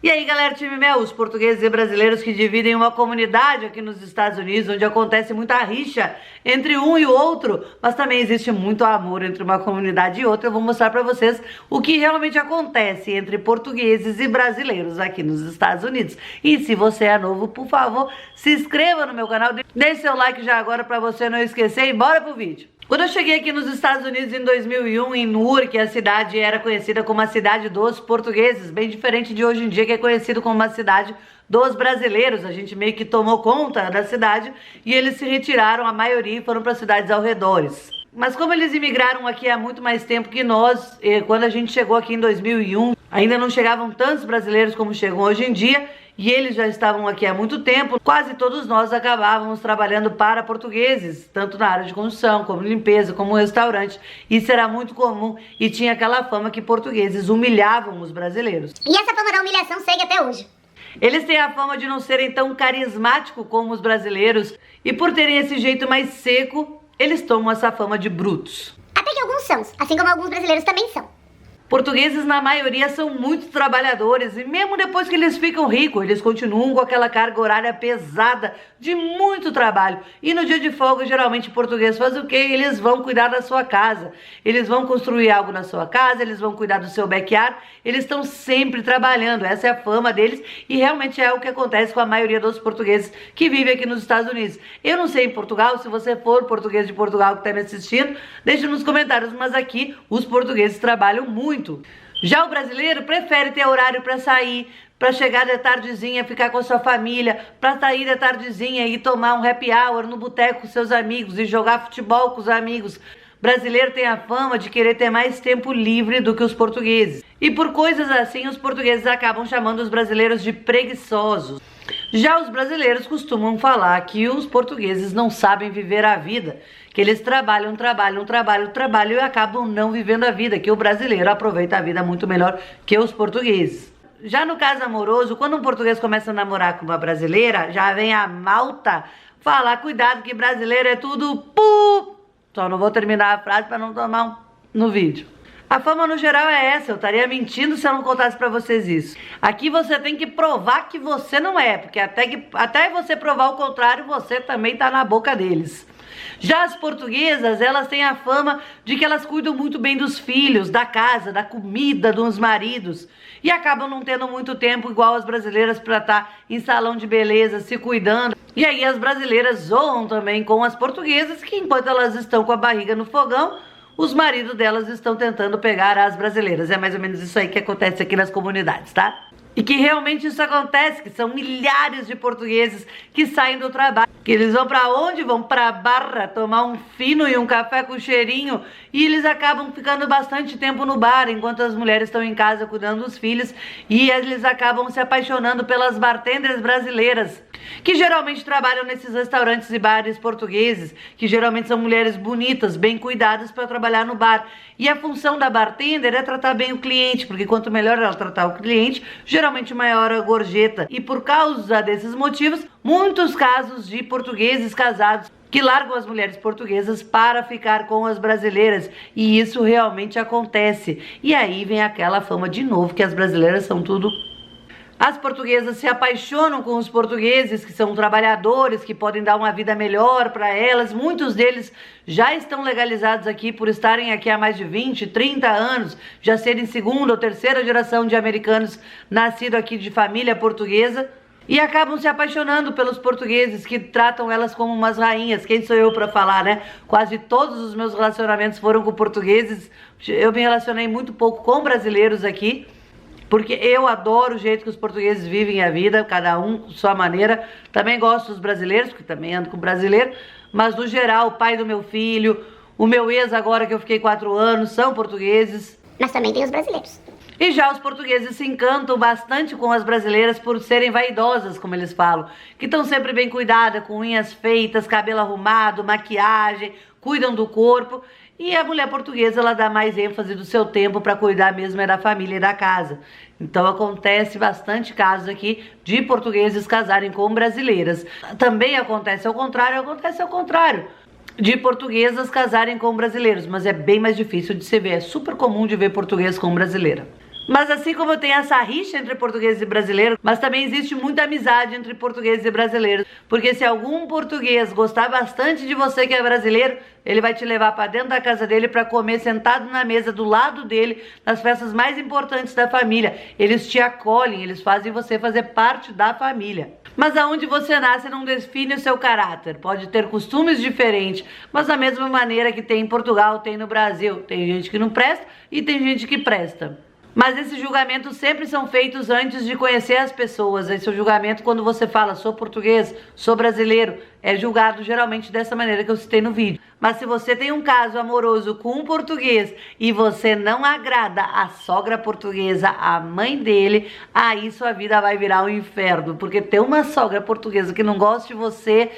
E aí, galera, time Mel, os portugueses e brasileiros que dividem uma comunidade aqui nos Estados Unidos, onde acontece muita rixa entre um e o outro, mas também existe muito amor entre uma comunidade e outra. Eu vou mostrar pra vocês o que realmente acontece entre portugueses e brasileiros aqui nos Estados Unidos. E se você é novo, por favor, se inscreva no meu canal, deixe seu like já agora pra você não esquecer e bora pro vídeo. Quando eu cheguei aqui nos Estados Unidos em 2001, em Newark, a cidade era conhecida como a cidade dos portugueses, bem diferente de hoje em dia, que é conhecido como uma cidade dos brasileiros. A gente meio que tomou conta da cidade e eles se retiraram, a maioria, e foram para cidades ao redores. Mas como eles imigraram aqui há muito mais tempo que nós, quando a gente chegou aqui em 2001, ainda não chegavam tantos brasileiros como chegam hoje em dia, e eles já estavam aqui há muito tempo, quase todos nós acabávamos trabalhando para portugueses, tanto na área de construção, como limpeza, como restaurante. Isso era muito comum e tinha aquela fama que portugueses humilhavam os brasileiros. E essa fama da humilhação segue até hoje. Eles têm a fama de não serem tão carismáticos como os brasileiros, e por terem esse jeito mais seco, eles tomam essa fama de brutos. Até que alguns são, assim como alguns brasileiros também são. Portugueses, na maioria, são muito trabalhadores e mesmo depois que eles ficam ricos, eles continuam com aquela carga horária pesada de muito trabalho. E no dia de folga, geralmente, o português faz o quê? Eles vão cuidar da sua casa. Eles vão construir algo na sua casa, eles vão cuidar do seu backyard. Eles estão sempre trabalhando, essa é a fama deles e realmente é o que acontece com a maioria dos portugueses que vivem aqui nos Estados Unidos. Eu não sei em Portugal, se você for português de Portugal que está me assistindo, deixe nos comentários, mas aqui os portugueses trabalham muito. Já o brasileiro prefere ter horário para sair, para chegar de tardezinha, ficar com a sua família, para sair de tardezinha e tomar um happy hour no boteco com seus amigos e jogar futebol com os amigos. Brasileiro tem a fama de querer ter mais tempo livre do que os portugueses. E por coisas assim, os portugueses acabam chamando os brasileiros de preguiçosos. Já os brasileiros costumam falar que os portugueses não sabem viver a vida, que eles trabalham e acabam não vivendo a vida, que o brasileiro aproveita a vida muito melhor que os portugueses. Já no caso amoroso, quando um português começa a namorar com uma brasileira, já vem a malta falar, cuidado que brasileiro é tudo pu. Só não vou terminar a frase para não tomar no vídeo. A fama no geral é essa, eu estaria mentindo se eu não contasse pra vocês isso. Aqui você tem que provar que você não é, porque até você provar o contrário, você também tá na boca deles. Já as portuguesas, elas têm a fama de que elas cuidam muito bem dos filhos, da casa, da comida, dos maridos. E acabam não tendo muito tempo, igual as brasileiras, para estar em salão de beleza, se cuidando. E aí as brasileiras zoam também com as portuguesas, que enquanto elas estão com a barriga no fogão, os maridos delas estão tentando pegar as brasileiras. É mais ou menos isso aí que acontece aqui nas comunidades, tá? E que realmente isso acontece, que são milhares de portugueses que saem do trabalho, que eles vão pra onde? Vão pra barra tomar um fino e um café com cheirinho, e eles acabam ficando bastante tempo no bar, enquanto as mulheres estão em casa cuidando dos filhos, e eles acabam se apaixonando pelas bartenders brasileiras, que geralmente trabalham nesses restaurantes e bares portugueses, que geralmente são mulheres bonitas, bem cuidadas para trabalhar no bar. E a função da bartender é tratar bem o cliente, porque quanto melhor ela tratar o cliente, geralmente maior a gorjeta. E por causa desses motivos, muitos casos de portugueses casados que largam as mulheres portuguesas para ficar com as brasileiras. E isso realmente acontece. E aí vem aquela fama de novo que as brasileiras são tudo. As portuguesas se apaixonam com os portugueses, que são trabalhadores, que podem dar uma vida melhor para elas. Muitos deles já estão legalizados aqui por estarem aqui há mais de 20, 30 anos, já serem segunda ou terceira geração de americanos nascidos aqui de família portuguesa. E acabam se apaixonando pelos portugueses, que tratam elas como umas rainhas. Quem sou eu para falar, né? Quase todos os meus relacionamentos foram com portugueses. Eu me relacionei muito pouco com brasileiros aqui, porque eu adoro o jeito que os portugueses vivem a vida, cada um com sua maneira. Também gosto dos brasileiros, porque também ando com brasileiro, mas no geral, o pai do meu filho, o meu ex agora que eu fiquei 4 anos, são portugueses. Mas também tem os brasileiros. E já os portugueses se encantam bastante com as brasileiras por serem vaidosas, como eles falam, que estão sempre bem cuidadas, com unhas feitas, cabelo arrumado, maquiagem, cuidam do corpo. E a mulher portuguesa, ela dá mais ênfase do seu tempo para cuidar mesmo da família e da casa. Então acontece bastante casos aqui de portugueses casarem com brasileiras. Também acontece ao contrário, de portuguesas casarem com brasileiros, mas é bem mais difícil de se ver. É super comum de ver português com brasileira. Mas assim como tem essa rixa entre portugueses e brasileiros, mas também existe muita amizade entre portugueses e brasileiros. Porque se algum português gostar bastante de você que é brasileiro, ele vai te levar para dentro da casa dele para comer sentado na mesa do lado dele, nas festas mais importantes da família. Eles te acolhem, eles fazem você fazer parte da família. Mas aonde você nasce não define o seu caráter. Pode ter costumes diferentes, mas da mesma maneira que tem em Portugal, tem no Brasil. Tem gente que não presta e tem gente que presta. Mas esses julgamentos sempre são feitos antes de conhecer as pessoas. Esse julgamento, quando você fala sou português, sou brasileiro, é julgado geralmente dessa maneira que eu citei no vídeo. Mas se você tem um caso amoroso com um português e você não agrada a sogra portuguesa, a mãe dele, aí sua vida vai virar um inferno. Porque ter uma sogra portuguesa que não gosta de você...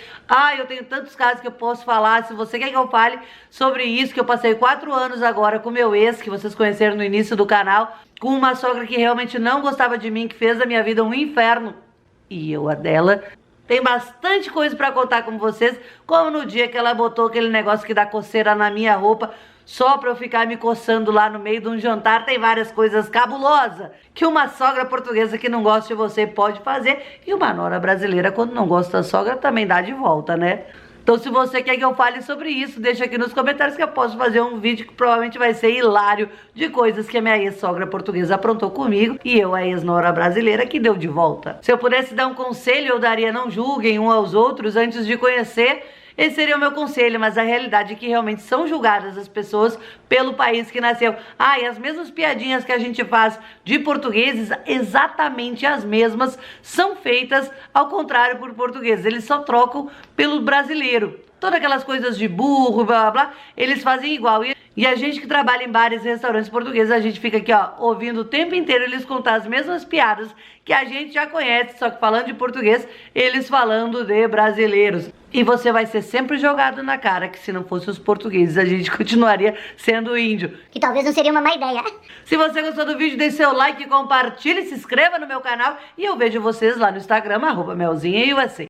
eu tenho tantos casos que eu posso falar. Se você quer que eu fale sobre isso, que eu passei 4 anos agora com meu ex, que vocês conheceram no início do canal, com uma sogra que realmente não gostava de mim, que fez da minha vida um inferno, e eu a dela... Tem bastante coisa pra contar com vocês, como no dia que ela botou aquele negócio que dá coceira na minha roupa, só pra eu ficar me coçando lá no meio de um jantar. Tem várias coisas cabulosas que uma sogra portuguesa que não gosta de você pode fazer, e uma nora brasileira, quando não gosta da sogra, também dá de volta, né? Então se você quer que eu fale sobre isso, deixa aqui nos comentários que eu posso fazer um vídeo que provavelmente vai ser hilário, de coisas que a minha ex-sogra portuguesa aprontou comigo e eu, a ex-nora brasileira, que deu de volta. Se eu pudesse dar um conselho, eu daria: não julguem uns aos outros antes de conhecer. Esse seria o meu conselho, mas a realidade é que realmente são julgadas as pessoas pelo país que nasceu. E as mesmas piadinhas que a gente faz de portugueses, exatamente as mesmas, são feitas ao contrário por portugueses. Eles só trocam pelo brasileiro. Todas aquelas coisas de burro, blá blá blá, eles fazem igual. E a gente que trabalha em bares e restaurantes portugueses, a gente fica aqui, ouvindo o tempo inteiro eles contar as mesmas piadas que a gente já conhece, só que falando de português, eles falando de brasileiros. E você vai ser sempre jogado na cara que se não fosse os portugueses, a gente continuaria sendo índio. Que talvez não seria uma má ideia. Se você gostou do vídeo, deixe seu like, compartilhe, se inscreva no meu canal e eu vejo vocês lá no Instagram, @melzinhausa.